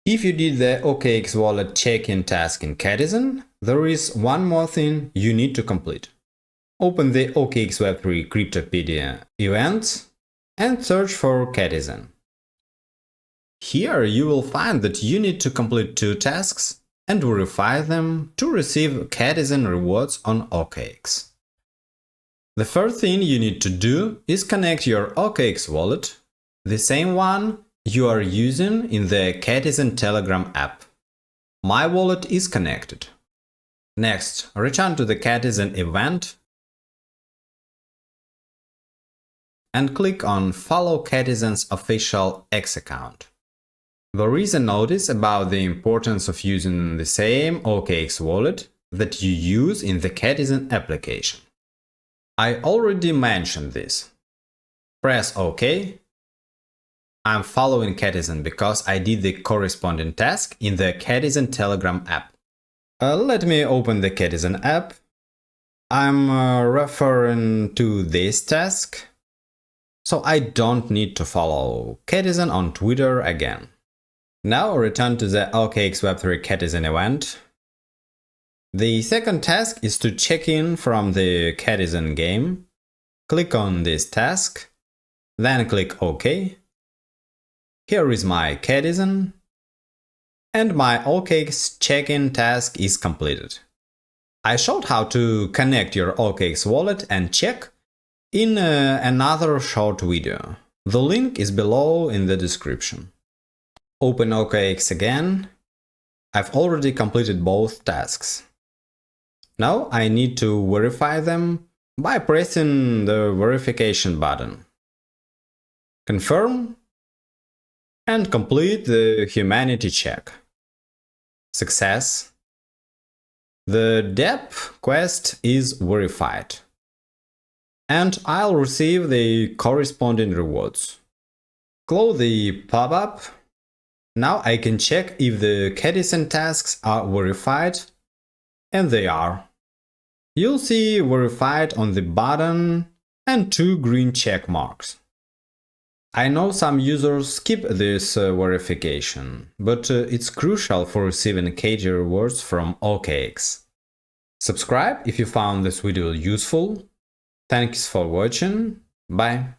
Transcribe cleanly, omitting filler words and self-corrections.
If you did the OKX wallet check-in task in Catizen, there is one more thing you need to complete. Open the OKX Web3 Decryptica events and search for Catizen. Here you will find that you need to complete 2 tasks and verify them to receive Catizen rewards on OKX. The first thing you need to do is connect your OKX wallet, the same one you are using in the Catizen Telegram app. My wallet is connected. Next, return to the Catizen event and click on Follow Catizen's official X account. There is a notice about the importance of using the same OKX wallet that you use in the Catizen application. I already mentioned this. Press OK. I'm following Catizen because I did the corresponding task in the Catizen Telegram app. Let me open the Catizen app. I'm referring to this task, so I don't need to follow Catizen on Twitter again. Now return to the OKX Web3 Catizen event. The second task is to check in from the Catizen game. Click on this task, then click OK. Here is my Catizen, and my OKX check-in task is completed. I showed how to connect your OKX wallet and check in another short video. The link is below in the description. Open OKX again. I've already completed both tasks. Now I need to verify them by pressing the verification button. Confirm and complete the humanity check. Success. The depth quest is verified, and I'll receive the corresponding rewards. Close the pop-up. Now I can check if the Catizen tasks are verified, and they are. You'll see verified on the button and 2 green check marks. I know some users skip this verification, but it's crucial for receiving CATI rewards from OKX. Subscribe if you found this video useful. Thanks for watching. Bye.